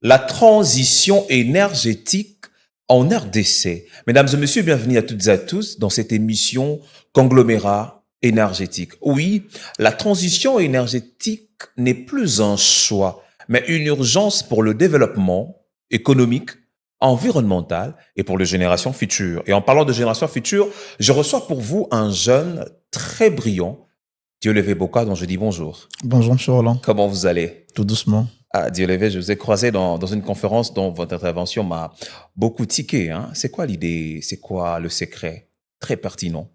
la transition énergétique en RDC. Mesdames et messieurs, bienvenue à toutes et à tous dans cette émission Conglomérat énergétique. Oui, la transition énergétique n'est plus un choix, mais une urgence pour le développement économique, environnemental et pour les générations futures. Et en parlant de générations futures, je reçois pour vous un jeune très brillant, Dieudonné Boka, dont je dis bonjour. Bonjour, monsieur Roland. Comment vous allez? Tout doucement. Ah, Dieudonné, je vous ai croisé dans une conférence dont votre intervention m'a beaucoup tiqué. Hein. C'est quoi l'idée? C'est quoi le secret? Très pertinent.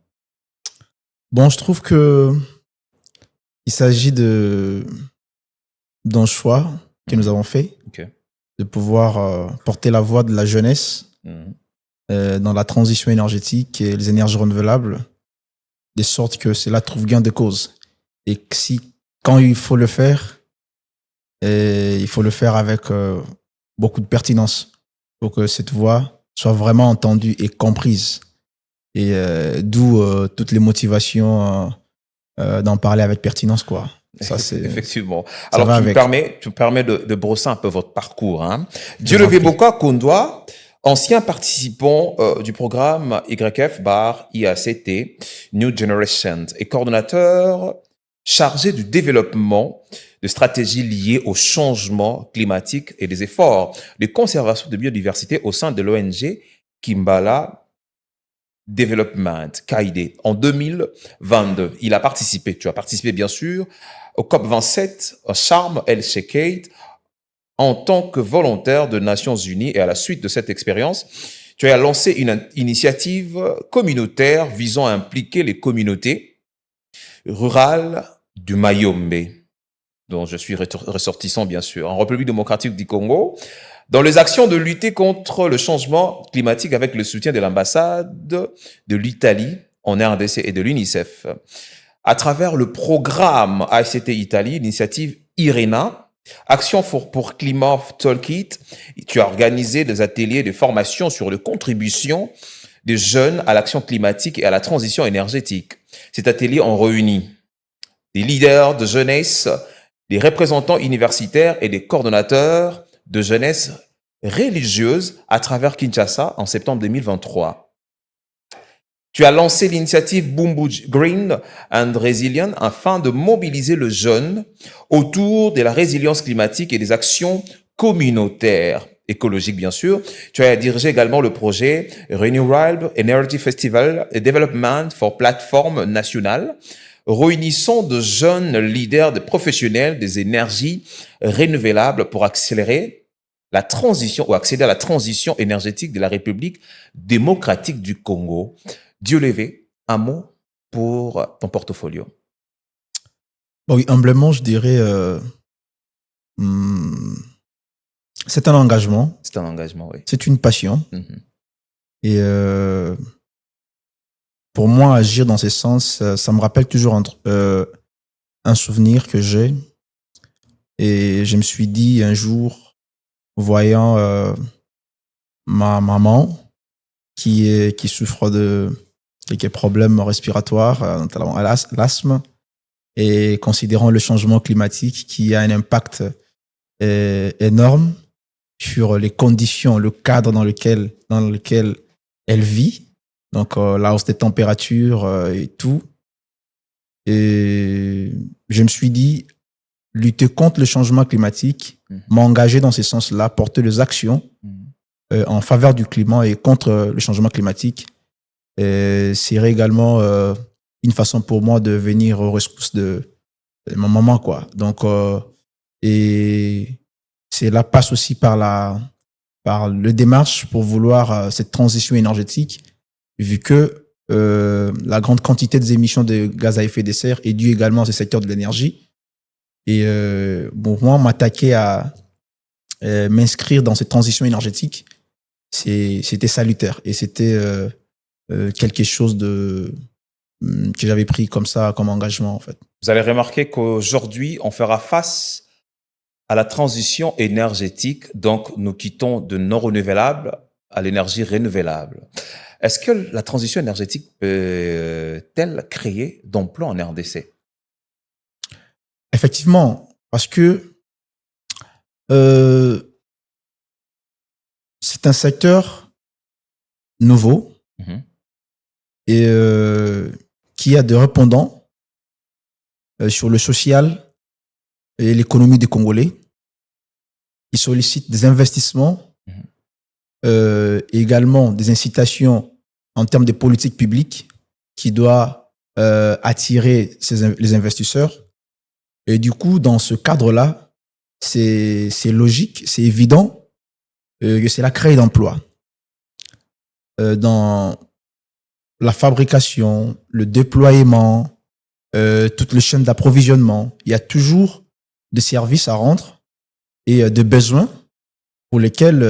Bon, je trouve que il s'agit d'un choix que nous avons fait, Ok. de pouvoir porter la voix de la jeunesse Mhm. dans la transition énergétique et les énergies renouvelables, de sorte que cela trouve gain de cause. Et que quand il faut le faire, il faut le faire avec beaucoup de pertinence pour que cette voix soit vraiment entendue et comprise. Et d'où toutes les motivations d'en parler avec pertinence, quoi. Ça, Effectivement. ça Alors, va avec. tu me permets de brosser un peu votre parcours. Hein. Je vous en Dieudonné prie. Boka Kondwa, ancien participant du programme YF-IACT, New Generations, et coordonnateur chargé du développement de stratégies liées au changement climatique et des efforts de conservation de biodiversité au sein de l'ONG Kimbala Development, KID, en 2022. Il a participé, tu as participé bien sûr, au COP27 à Sharm el-Sheikh en tant que volontaire de Nations Unies, et à la suite de cette expérience, tu as lancé une initiative communautaire visant à impliquer les communautés rurales du Mayombe, dont je suis ressortissant bien sûr, en République démocratique du Congo, dans les actions de lutter contre le changement climatique avec le soutien de l'ambassade de l'Italie en RDC et de l'UNICEF. À travers le programme ACT Italie, l'initiative IRENA, Action pour Climat Toolkit, tu as organisé des ateliers de formation sur les contributions des jeunes à l'action climatique et à la transition énergétique. Cet atelier en réunit des leaders de jeunesse, des représentants universitaires et des coordonnateurs de jeunesse religieuse à travers Kinshasa en septembre 2023. Tu as lancé l'initiative Boombuj Green and Resilient afin de mobiliser le jeune autour de la résilience climatique et des actions communautaires, écologiques bien sûr. Tu as dirigé également le projet Renewable Energy Festival et Development for Platform Nationale, réunissant de jeunes leaders, de professionnels des énergies renouvelables pour accélérer la transition ou accéder à la transition énergétique de la République démocratique du Congo. Dieudonné, un mot pour ton portfolio. Bon, oui, humblement, je dirais, c'est un engagement, C'est un engagement, oui. c'est une passion. Mhm. Et pour moi, agir dans ce sens, ça me rappelle toujours un souvenir que j'ai. Et je me suis dit un jour, voyant ma maman qui souffre de quelques problèmes respiratoires, notamment l'asthme, et considérant le changement climatique qui a un impact énorme sur les conditions, le cadre dans lequel elle vit, donc la hausse des températures et tout. Et je me suis dit, lutter contre le changement climatique, m'engager dans ce sens-là, porter des actions en faveur du climat et contre le changement climatique, serait également une façon pour moi de venir aux ressources de ma maman, quoi. Donc, et cela passe aussi par le démarche pour vouloir cette transition énergétique, vu que la grande quantité des émissions de gaz à effet de serre est due également à ce secteur de l'énergie. Et bon, moi, m'attaquer à m'inscrire dans cette transition énergétique, c'était salutaire et c'était quelque chose que j'avais pris comme ça, comme engagement en fait. Vous allez remarquer qu'aujourd'hui, on fera face à la transition énergétique, donc nous quittons de non renouvelable à l'énergie renouvelable. Est-ce que la transition énergétique peut-elle créer d'emplois en RDC? Effectivement, parce que euh, C'est un secteur nouveau et qui a des répondants sur le social et l'économie des Congolais. Il sollicite des investissements, également des incitations en termes de politique publique qui doit attirer les investisseurs. Et du coup, dans ce cadre-là, c'est logique, c'est évident que c'est la création d'emplois. Dans la fabrication, le déploiement, toute les chaînes d'approvisionnement, il y a toujours des services à rendre et des besoins pour lesquels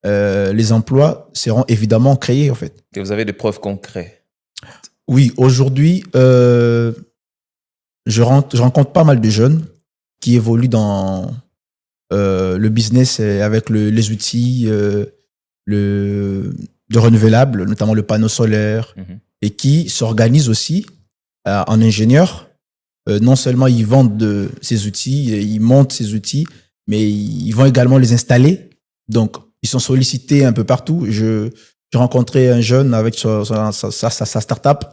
les emplois seront évidemment créés, en fait. Et vous avez des preuves concrètes? Oui, aujourd'hui, je rencontre pas mal de jeunes qui évoluent dans le business avec les outils de renouvelables, notamment le panneau solaire, et qui s'organisent aussi en ingénieurs. Non seulement ils vendent ces outils, ils montent ces outils, mais ils vont également les installer. Donc, ils sont sollicités un peu partout. J'ai rencontré un jeune avec sa start-up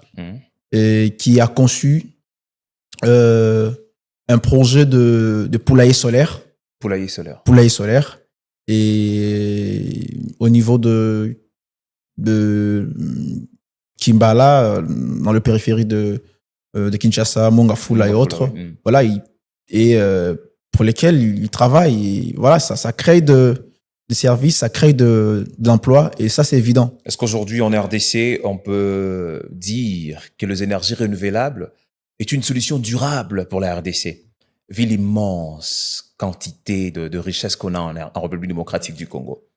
et qui a conçu un projet de poulailler solaire. Poulailler solaire. Et au niveau de Kimbala, dans le périphérie de Kinshasa, Mongafula et autres, voilà, pour lesquels il travaille. Et voilà, ça crée des services, ça crée de l'emploi, et ça, c'est évident. Est-ce qu'aujourd'hui, en RDC, on peut dire que les énergies renouvelables est une solution durable pour la RDC, vu l'immense quantité de richesses qu'on a en République démocratique du Congo?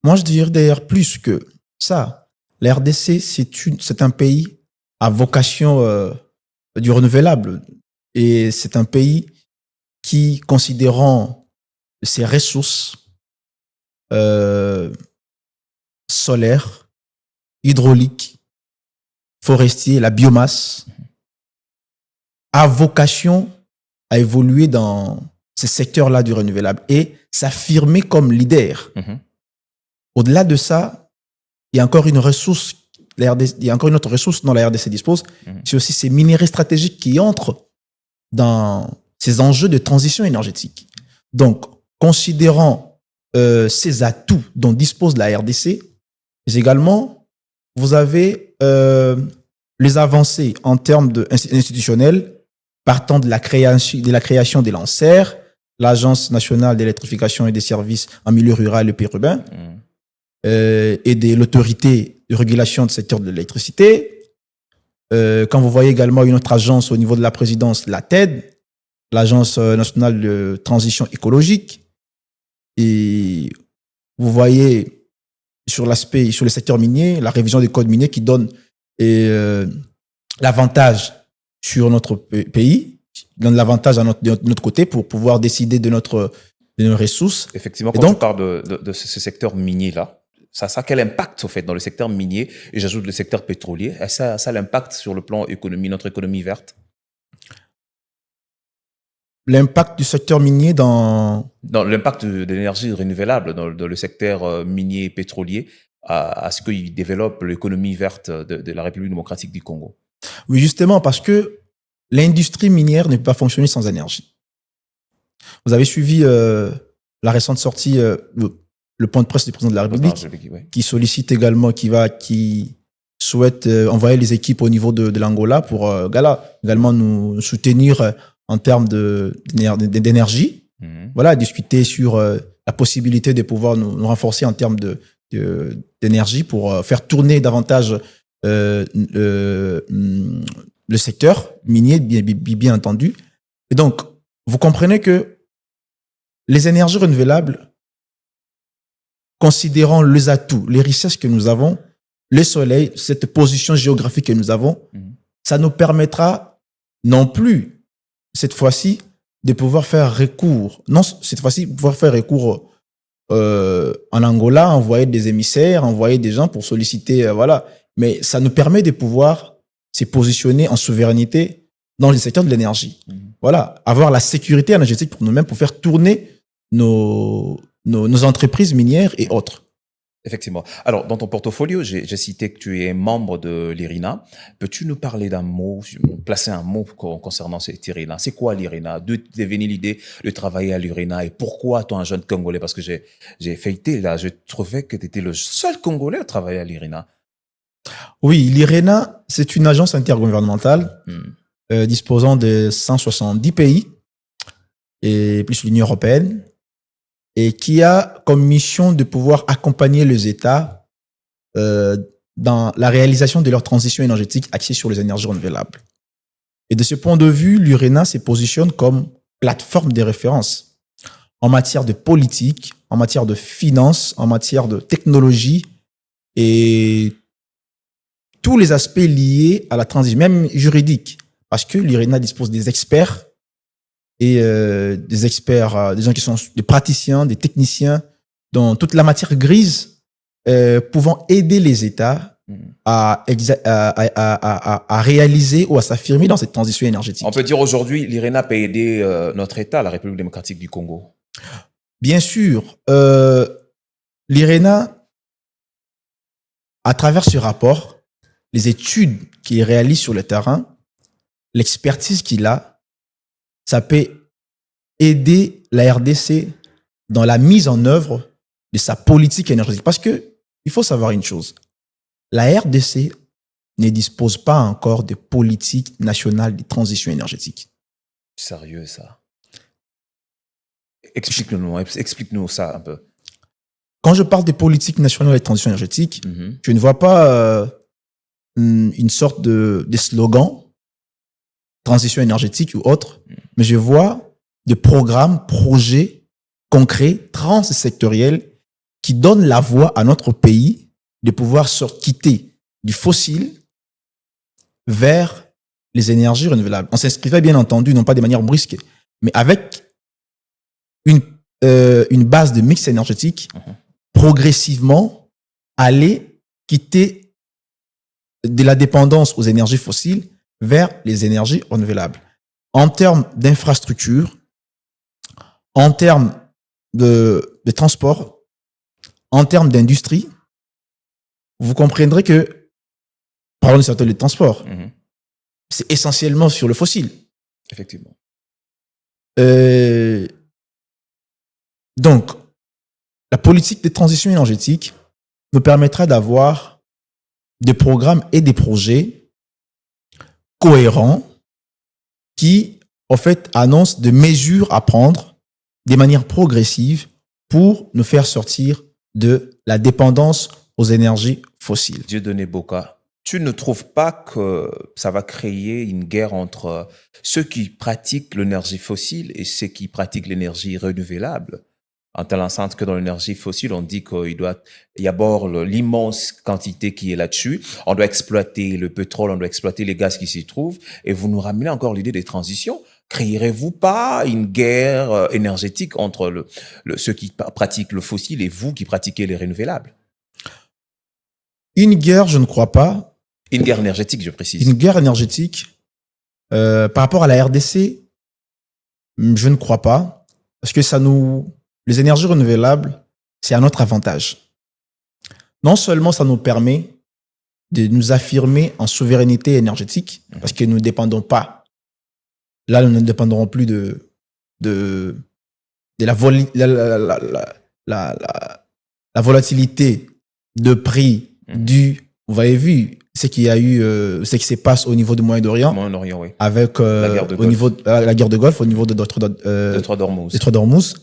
Moi, je dirais d'ailleurs plus que ça. La RDC, c'est un pays à vocation du renouvelable. Et c'est un pays qui, considérant ses ressources solaires, hydrauliques, forestiers, la biomasse, a vocation à évoluer dans ces secteurs-là du renouvelable et s'affirmer comme leader. Au-delà de ça, il y a encore une ressource, il y a encore une autre ressource dont la RDC dispose, c'est aussi ces minéraux stratégiques qui entrent dans ces enjeux de transition énergétique. Donc, considérant ces atouts dont dispose la RDC, mais également, vous avez les avancées en termes institutionnels, partant de la création des lanceurs, l'Agence nationale d'électrification et des services en milieu rural et périurbain, et de l'autorité de régulation du secteur de l'électricité. Quand vous voyez également une autre agence au niveau de la présidence, la TED, l'Agence nationale de transition écologique, et vous voyez sur le secteur minier, la révision des codes miniers qui donne l'avantage sur notre pays, qui donne l'avantage de notre côté pour pouvoir décider de nos ressources. Effectivement, quand tu parles de ce secteur minier-là, ça a quel impact, au fait, dans le secteur minier, et j'ajoute le secteur pétrolier, ça a l'impact sur le plan économie, notre économie verte? L'impact du secteur minier dans l'impact de l'énergie renouvelable dans le secteur minier et pétrolier à ce qu'il développe l'économie verte de la République démocratique du Congo. Oui, justement, parce que l'industrie minière ne peut pas fonctionner sans énergie. Vous avez suivi la récente sortie, le point de presse du président de la République, qui sollicite également, qui souhaite envoyer les équipes au niveau de l'Angola pour également nous soutenir en termes d'énergie. Voilà, discuter sur la possibilité de pouvoir nous renforcer en termes d'énergie pour faire tourner davantage le secteur minier, bien entendu. Et donc, vous comprenez que les énergies renouvelables, considérant les atouts, les richesses que nous avons, le soleil, cette position géographique que nous avons, ça nous permettra non plus, cette fois-ci, de pouvoir faire recours. Non, cette fois-ci, pouvoir faire recours en Angola, envoyer des émissaires, envoyer des gens pour solliciter, voilà. Mais ça nous permet de pouvoir se positionner en souveraineté dans le secteur de l'énergie. Voilà, avoir la sécurité énergétique pour nous-mêmes, pour faire tourner nos entreprises minières et autres. Effectivement. Alors, dans ton portfolio, j'ai cité que tu es membre de l'IRINA. Peux-tu nous parler d'un mot, placer un mot concernant cet IRINA? C'est quoi l'IRINA? D'où t'es venue l'idée de travailler à l'IRINA et pourquoi toi, un jeune Congolais? Parce que j'ai feuilleté là, je trouvais que tu étais le seul Congolais à travailler à l'IRINA. Oui, l'IRENA, c'est une agence intergouvernementale disposant de 170 pays et plus l'Union européenne et qui a comme mission de pouvoir accompagner les États dans la réalisation de leur transition énergétique axée sur les énergies renouvelables. Et de ce point de vue, l'IRENA se positionne comme plateforme de référence en matière de politique, en matière de finance, en matière de technologie et tous les aspects liés à la transition, même juridique, parce que l'IRENA dispose des experts et des experts, des gens qui sont des praticiens, des techniciens dans toute la matière grise, pouvant aider les États à réaliser ou à s'affirmer dans cette transition énergétique. On peut dire aujourd'hui, l'IRENA peut aider notre État, la République démocratique du Congo. Bien sûr, l'IRENA, à travers ce rapport, les études qu'il réalise sur le terrain, l'expertise qu'il a, ça peut aider la RDC dans la mise en œuvre de sa politique énergétique. Parce que il faut savoir une chose, la RDC ne dispose pas encore de politique nationale de transition énergétique. Sérieux, ça? Explique-nous ça un peu. Quand je parle de politique nationale de transition énergétique, je ne vois pas une sorte de slogan, transition énergétique ou autre, mais je vois des programmes, projets concrets, transsectoriels, qui donnent la voie à notre pays de pouvoir quitter du fossile vers les énergies renouvelables. On s'inscrivait bien entendu, non pas de manière brusque, mais avec une base de mix énergétique, progressivement aller quitter de la dépendance aux énergies fossiles vers les énergies renouvelables. En termes d'infrastructure, en termes de transport, en termes d'industrie, vous comprendrez que, parlons du secteur du transport, c'est essentiellement sur le fossile. Effectivement. Donc, la politique de transition énergétique nous permettra d'avoir des programmes et des projets cohérents qui, en fait, annoncent des mesures à prendre de manière progressive pour nous faire sortir de la dépendance aux énergies fossiles. Dieudonné Boka, tu ne trouves pas que ça va créer une guerre entre ceux qui pratiquent l'énergie fossile et ceux qui pratiquent l'énergie renouvelable? En telle enceinte que dans l'énergie fossile, on dit qu'il y a d'abord l'immense quantité qui est là-dessus. On doit exploiter le pétrole, on doit exploiter les gaz qui s'y trouvent. Et vous nous ramenez encore l'idée des transitions. Créerez-vous pas une guerre énergétique entre ceux qui pratiquent le fossile et vous qui pratiquez les renouvelables? Une guerre, je ne crois pas. Une guerre énergétique, je précise. Une guerre énergétique, par rapport à la RDC, je ne crois pas. Parce que les énergies renouvelables, c'est à notre avantage. Non seulement ça nous permet de nous affirmer en souveraineté énergétique, parce que nous ne dépendons pas. Là, nous ne dépendrons plus de la volatilité de prix vous avez vu ce qu'il y a eu, ce qui se passe au niveau du Moyen-Orient. Moyen-Orient, oui. Avec la guerre de Golfe, au niveau de Détroit d'Ormuz.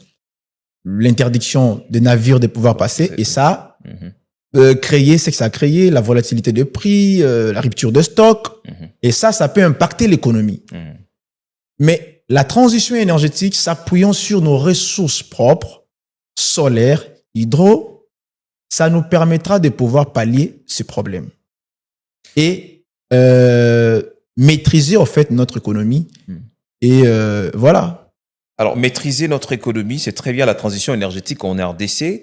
L'interdiction des navires de pouvoir passer, et ça créer ce que ça a créé, la volatilité de prix, la rupture de stock, et ça peut impacter l'économie. Mais la transition énergétique, s'appuyant sur nos ressources propres, solaires, hydro, ça nous permettra de pouvoir pallier ce problème. Et maîtriser en fait notre économie. Et voilà. Alors, maîtriser notre économie, c'est très bien la transition énergétique en RDC,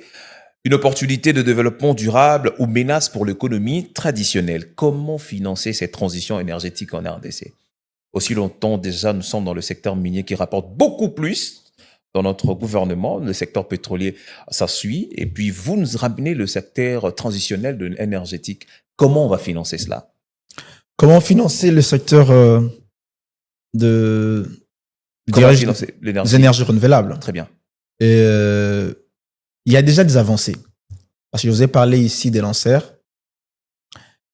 une opportunité de développement durable ou menace pour l'économie traditionnelle. Comment financer cette transition énergétique en RDC? Aussi longtemps déjà, nous sommes dans le secteur minier qui rapporte beaucoup plus dans notre gouvernement, le secteur pétrolier, ça suit, et puis vous nous ramenez le secteur transitionnel de énergétique. Comment on va financer cela? Comment financer le secteur de Comment des financer l'énergie? énergies renouvelables? Très bien. Et, il y a déjà des avancées. Parce que je vous ai parlé ici des lanceurs,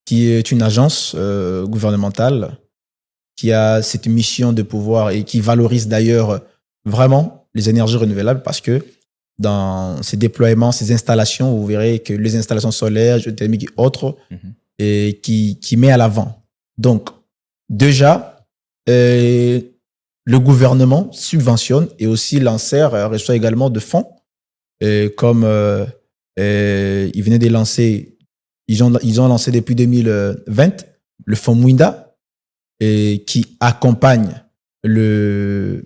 qui est une agence gouvernementale qui a cette mission de pouvoir et qui valorise d'ailleurs vraiment les énergies renouvelables parce que dans ces déploiements, ces installations, vous verrez que les installations solaires, géothermiques et autres, et qui met à l'avant. Donc, déjà, le gouvernement subventionne et aussi l'ANSER reçoit également de fonds, comme ils venaient de lancer, ils ont lancé depuis 2020 le fonds Mwinda, qui accompagne le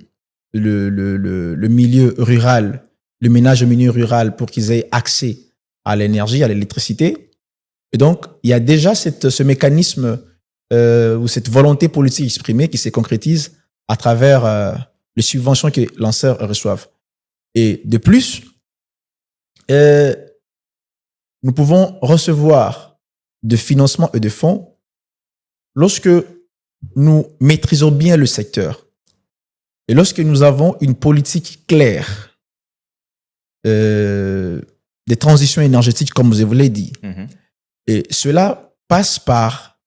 milieu rural, le ménage au milieu rural pour qu'ils aient accès à l'énergie, à l'électricité. Et donc, il y a déjà ce mécanisme ou cette volonté politique exprimée qui se concrétise à travers les subventions que les lanceurs reçoivent. Et de plus, nous pouvons recevoir de financements et de fonds lorsque nous maîtrisons bien le secteur et lorsque nous avons une politique claire des transitions énergétiques, comme je vous l'ai dit. Et cela passe par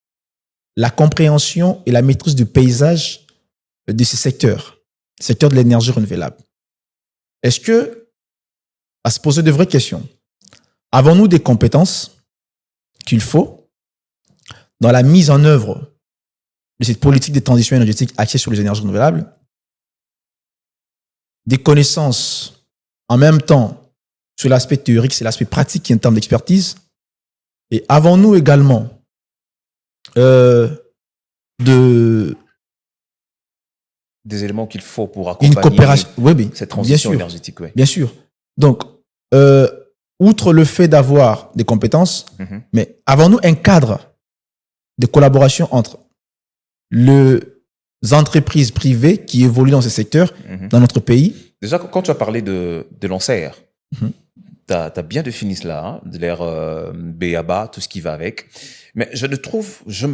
la compréhension et la maîtrise du paysage de ce secteur de l'énergie renouvelable. Est-ce que, à se poser de vraies questions, avons-nous des compétences qu'il faut dans la mise en œuvre de cette politique de transition énergétique axée sur les énergies renouvelables, des connaissances en même temps sur l'aspect théorique, c'est l'aspect pratique qui est en termes d'expertise, et avons-nous également des éléments qu'il faut pour accompagner une coopération, oui, cette transition énergétique. Oui. Bien sûr. Donc, outre le fait d'avoir des compétences, mais avons-nous un cadre de collaboration entre les entreprises privées qui évoluent dans ce secteur dans notre pays? Déjà, quand tu as parlé de l'ANSER, tu as bien défini cela, de l'ère BABA, tout ce qui va avec. Mais je me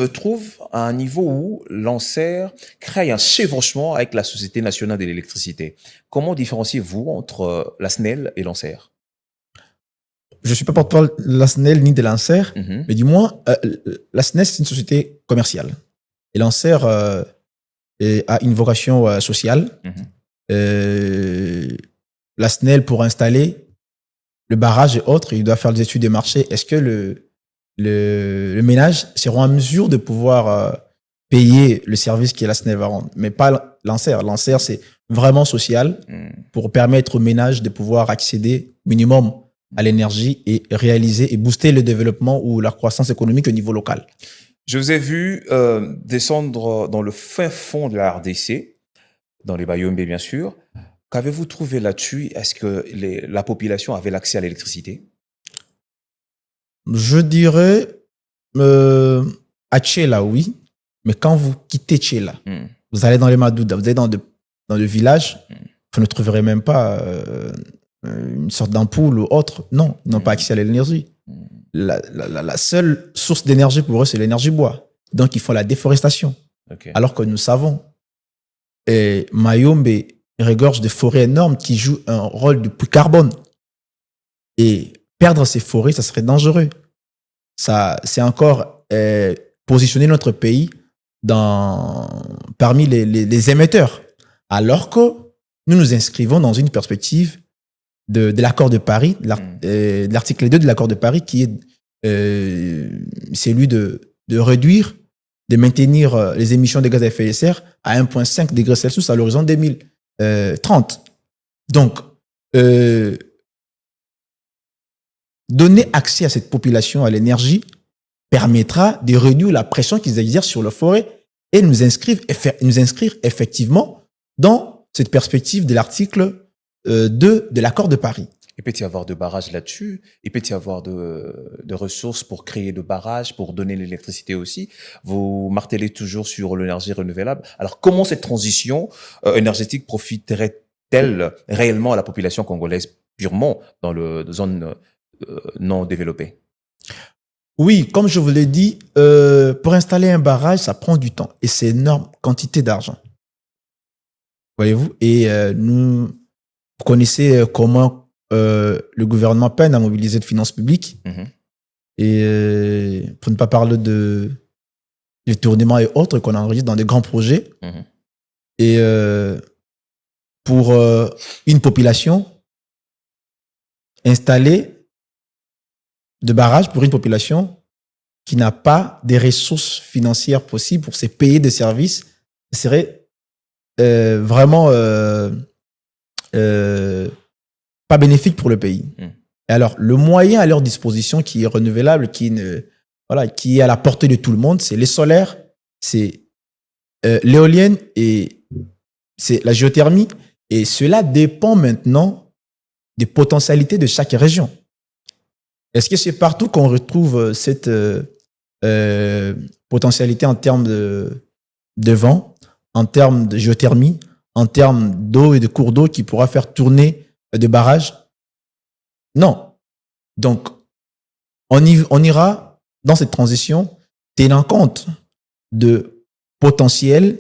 trouve à un niveau où l'ANSER crée un chevauchement avec la Société nationale de l'électricité. Comment différenciez-vous entre la SNEL et l'ANSER? Je ne suis pas porte-parole de la SNEL ni de l'ANSER, mais du moins, la SNEL, c'est une société commerciale. Et l'ANSER a une vocation sociale. La SNEL, pour installer le barrage et autres, il doit faire des études de marché. Est-ce que le ménage sera en mesure de pouvoir payer le service que la SNEL va rendre? Mais pas l'ANSER. L'ANSER, c'est vraiment social pour permettre au ménage de pouvoir accéder minimum à l'énergie et réaliser et booster le développement ou la croissance économique au niveau local. Je vous ai vu descendre dans le fin fond de la RDC, dans les Bayombe bien sûr. Qu'avez-vous trouvé là-dessus? Est-ce que la population avait l'accès à l'électricité? Je dirais à Tchéla, oui. Mais quand vous quittez Tchéla, vous allez dans les Madouda, vous allez dans le village, vous ne trouverez même pas une sorte d'ampoule ou autre. Non, ils n'ont pas accès à l'énergie. La seule source d'énergie pour eux, c'est l'énergie bois. Donc, ils font la déforestation. Alors que nous savons, Mayombe regorge de forêts énormes qui jouent un rôle de puits carbone. Et perdre ces forêts, ça serait dangereux. Ça, c'est encore positionner notre pays parmi les émetteurs. Alors que nous nous inscrivons dans une perspective de l'accord de Paris, de l'article 2 de l'accord de Paris, qui est celui de réduire, de maintenir les émissions de gaz à effet de serre à 1,5 degrés Celsius à l'horizon 2030. Donc, donner accès à cette population à l'énergie permettra de réduire la pression qu'ils exercent sur les forêts et nous inscrire effectivement dans cette perspective de l'article 2 de l'accord de Paris. Il peut y avoir de barrages là-dessus, il peut y avoir de ressources pour créer de barrages, pour donner l'électricité aussi. Vous martelez toujours sur l'énergie renouvelable. Alors, comment cette transition énergétique profiterait profite-t-elle réellement à la population congolaise purement dans les zones non développées? Oui, comme je vous l'ai dit, pour installer un barrage, ça prend du temps et c'est une énorme quantité d'argent. Voyez-vous? Et vous connaissez comment le gouvernement peine à mobiliser de finances publiques. Et pour ne pas parler de détournements et autres qu'on enregistre dans des grands projets. Et pour une population, installer de barrages pour une population qui n'a pas des ressources financières possibles pour se payer des services, serait vraiment pas bénéfique pour le pays. Et alors, le moyen à leur disposition qui est renouvelable, qui est à la portée de tout le monde, c'est les solaires, c'est l'éolienne et c'est la géothermie. Et cela dépend maintenant des potentialités de chaque région. Est-ce que c'est partout qu'on retrouve cette potentialité en termes de vent, en termes de géothermie, en termes d'eau et de cours d'eau qui pourra faire tourner des barrages? Non. Donc, on ira dans cette transition tenant compte de potentiel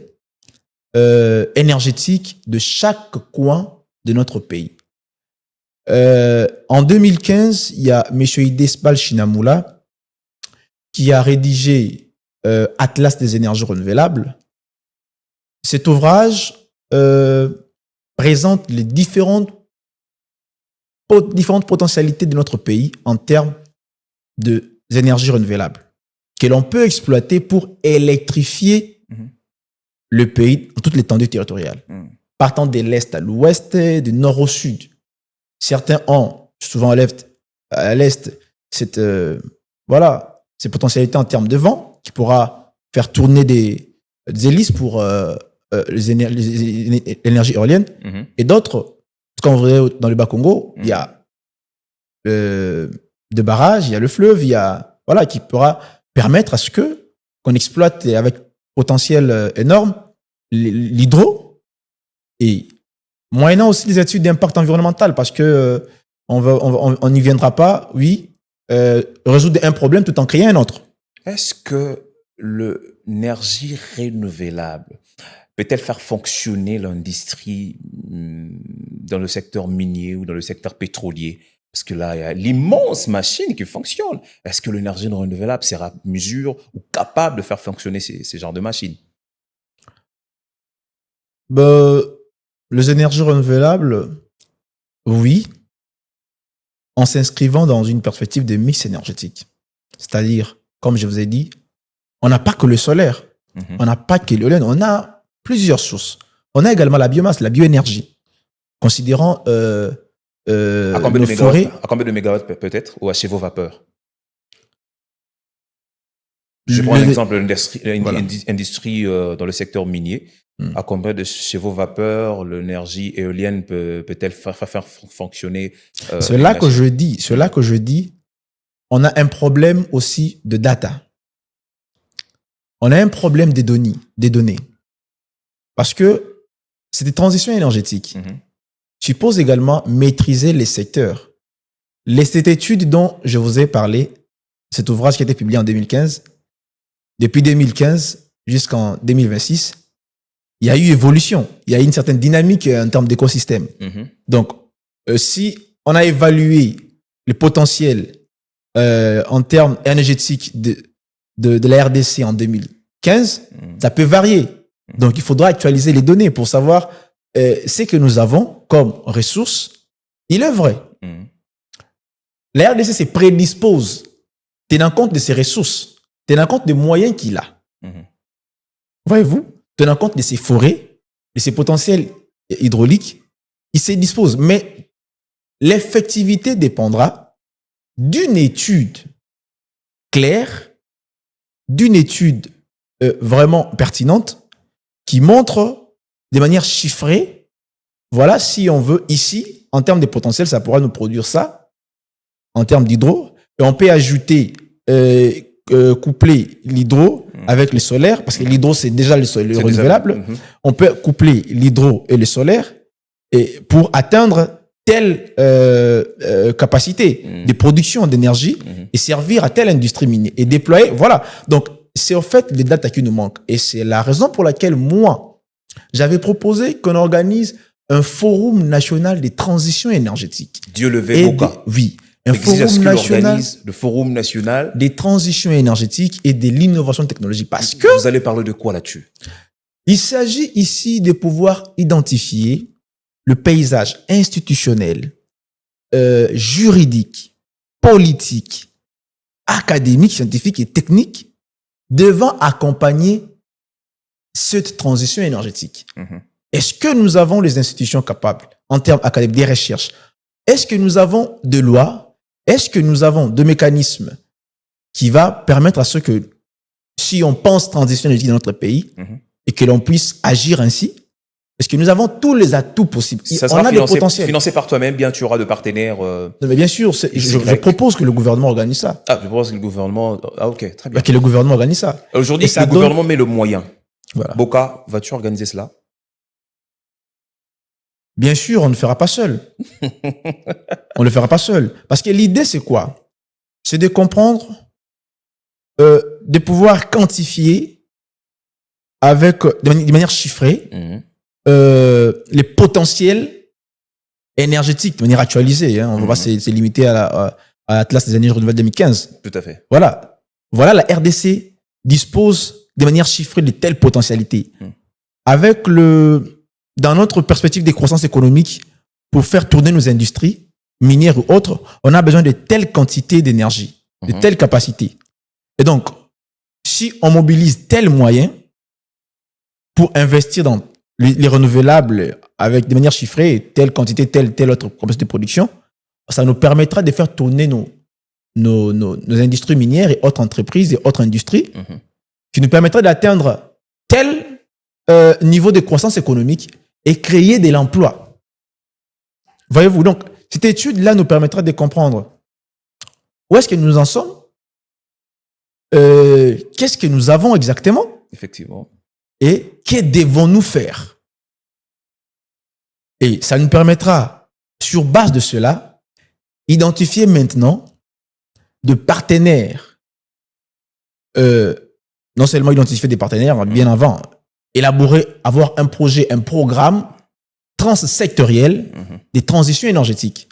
énergétique de chaque coin de notre pays. En 2015, il y a M. Idesbal Shinamula qui a rédigé Atlas des énergies renouvelables. Cet ouvrage présente les différentes potentialités de notre pays en termes d'énergies renouvelables que l'on peut exploiter pour électrifier le pays dans toute l'étendue territoriale, partant de l'Est à l'Ouest, du Nord au Sud. Certains ont, souvent à l'Est, ces potentialités en termes de vent qui pourra faire tourner des hélices pour l'énergie éolienne. Et d'autres, quand vous voyez dans le Bas-Congo, il y a de barrages, il y a le fleuve, il y a, qui pourra permettre à ce qu'on exploite avec potentiel énorme l'hydro et moyennant aussi les études d'impact environnemental parce que on n'y viendra pas, résoudre un problème tout en créant un autre. Est-ce que l'énergie renouvelable peut-elle faire fonctionner l'industrie dans le secteur minier ou dans le secteur pétrolier? Parce que là, il y a l'immense machine qui fonctionne. Est-ce que l'énergie renouvelable sera mesure ou capable de faire fonctionner ces genres de machines? Les énergies renouvelables, oui, en s'inscrivant dans une perspective de mix énergétique. C'est-à-dire, comme je vous ai dit, on n'a pas que le solaire, on n'a pas que l'éolienne, on a plusieurs sources. On a également la biomasse, la bioénergie, considérant à combien de mégawatts peut-être, ou à chevaux vapeur? Je prends un exemple, l'industrie dans le secteur minier. À combien de chevaux vapeur l'énergie éolienne peut-elle faire fonctionner C'est là que je dis, on a un problème aussi de data. On a un problème des données. Parce que c'est des transitions énergétiques. Suppose également maîtriser les secteurs. Cette étude dont je vous ai parlé, cet ouvrage qui a été publié en 2015, depuis 2015 jusqu'en 2026, il y a eu évolution, il y a eu une certaine dynamique en termes d'écosystème. Donc, si on a évalué le potentiel en termes énergétiques de la RDC en 2015, ça peut varier. Donc, il faudra actualiser les données pour savoir ce que nous avons comme ressources. Il est vrai. La RDC se prédispose, tenant compte de ses ressources, tenant compte des moyens qu'il a. Voyez-vous, tenant compte de ses forêts, de ses potentiels hydrauliques, il se dispose. Mais l'effectivité dépendra d'une étude claire, d'une étude vraiment pertinente qui montre de manière chiffrée, voilà, si on veut ici, en termes de potentiel, ça pourra nous produire ça, en termes d'hydro, et on peut ajouter, coupler l'hydro avec le solaire, parce que l'hydro, c'est déjà le renouvelable. On peut coupler l'hydro et le solaire, et pour atteindre telle capacité de production d'énergie et servir à telle industrie minière et déployer. Voilà. Donc, c'est en fait les data qui nous manquent. Et c'est la raison pour laquelle moi, j'avais proposé qu'on organise un forum national des transitions énergétiques. Dieu levé Boka. Oui. Un forum national. Le forum national des transitions énergétiques et de l'innovation technologique. Parce que. Vous allez parler de quoi là-dessus? Il s'agit ici de pouvoir identifier le paysage institutionnel, juridique, politique, académique, scientifique et technique devant accompagner cette transition énergétique. Est-ce que nous avons les institutions capables en termes académiques, des recherches? Est-ce que nous avons des lois? Est-ce que nous avons des mécanismes qui va permettre à ce que, si on pense transition énergétique dans notre pays, et que l'on puisse agir ainsi? Est-ce que nous avons tous les atouts possibles? Ça sera financé par toi-même, bien tu auras de partenaires. Non, mais bien sûr, je propose que le gouvernement organise ça. Ah, je propose que le gouvernement. Ah, ok, très bien. Que le gouvernement organise ça. Aujourd'hui, le gouvernement met le moyen. Voilà. Boka, vas-tu organiser cela? Bien sûr, on ne le fera pas seul. On ne le fera pas seul. Parce que l'idée, c'est quoi? C'est de comprendre, de pouvoir quantifier de manière chiffrée les potentiels énergétiques de manière actualisée. Hein. On ne va pas se limiter à l'Atlas des énergies renouvelables 2015. Tout à fait. Voilà, la RDC dispose de manière chiffrée de telles potentialités. Avec dans notre perspective de croissance économique, pour faire tourner nos industries minières ou autres, on a besoin de telles quantités d'énergie, de telles capacités. Et donc, si on mobilise tels moyens pour investir dans les renouvelables avec de manière chiffrée, telle quantité, telle autre capacité de production, ça nous permettra de faire tourner nos industries minières et autres entreprises et autres industries qui nous permettra d'atteindre tel niveau de croissance économique et créer de l'emploi. Voyez-vous, donc, cette étude-là nous permettra de comprendre où est-ce que nous en sommes, qu'est-ce que nous avons exactement, effectivement, et que devons-nous faire. Et ça nous permettra, sur base de cela, identifier maintenant de partenaires, non seulement identifier des partenaires bien avant, élaborer, avoir un projet, un programme transsectoriel des transitions énergétiques.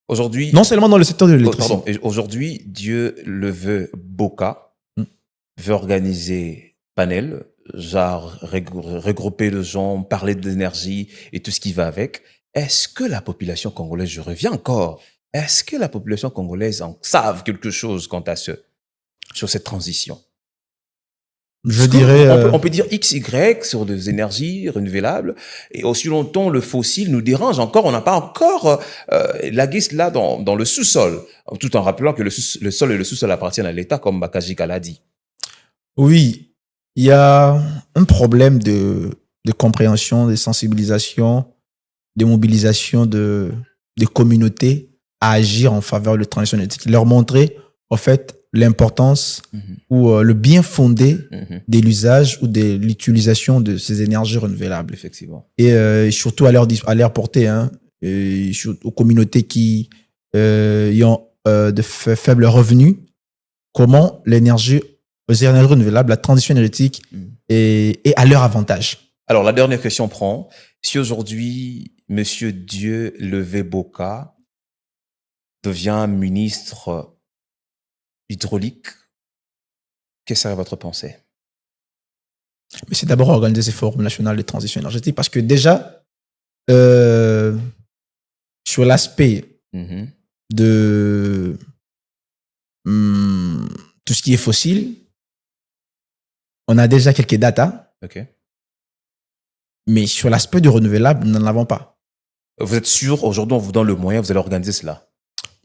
Aujourd'hui, non seulement dans le secteur de l'électricité. Pardon, aujourd'hui, Dieu le veut, Boka veut organiser panel, genre regrouper les gens, parler de l'énergie et tout ce qui va avec. Est-ce que la population congolaise, je reviens encore, est-ce que la population congolaise en savent quelque chose quant à sur cette transition? Je dirais... On peut dire X, Y sur des énergies renouvelables, et aussi longtemps le fossile nous dérange encore, on n'a pas encore lagué cela dans le sous-sol, tout en rappelant que le sol et le sous-sol appartiennent à l'État, comme Bakajika l'a dit. Oui, il y a un problème de compréhension, de sensibilisation, de mobilisation de communautés à agir en faveur de la transition énergétique. Leur montrer, en fait, l'importance ou le bien fondé de l'usage ou de l'utilisation de ces énergies renouvelables. Effectivement. Et surtout à leur portée, hein, aux communautés qui ont de faibles revenus, comment les énergies renouvelables, la transition énergétique est à leur avantage. Alors, la dernière question prend. Si aujourd'hui, Monsieur Dieu Levé Boka devient ministre hydraulique, quelle serait votre pensée? Mais c'est d'abord organiser ces forums nationaux de transition énergétique parce que déjà, sur l'aspect de tout ce qui est fossile, on a déjà quelques datas. Okay. Mais sur l'aspect du renouvelable, nous n'en avons pas. Vous êtes sûr, aujourd'hui, on vous donne le moyen, vous allez organiser cela?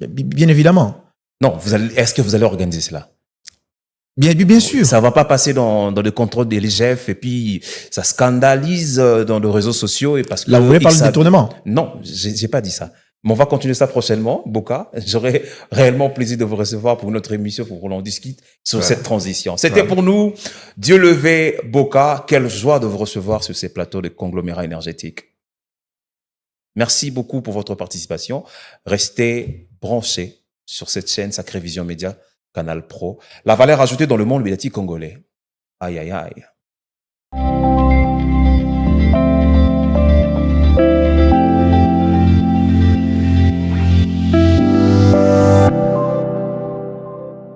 Bien évidemment. Non, est-ce que vous allez organiser cela? Bien sûr. Ça va pas passer dans le contrôle de l'IGF et puis ça scandalise dans les réseaux sociaux et parce que... Là, vous voulez parler de détournement? Non, j'ai pas dit ça. Mais on va continuer ça prochainement, Boka. J'aurai réellement plaisir de vous recevoir pour notre émission pour qu'on en discute sur cette transition. C'était pour nous, Dieu levé, Boka. Quelle joie de vous recevoir sur ces plateaux de conglomérats énergétiques. Merci beaucoup pour votre participation. Restez branchés sur cette chaîne Sacré Vision Média, Canal Pro. La valeur ajoutée dans le monde médiatique congolais. Aïe, aïe, aïe.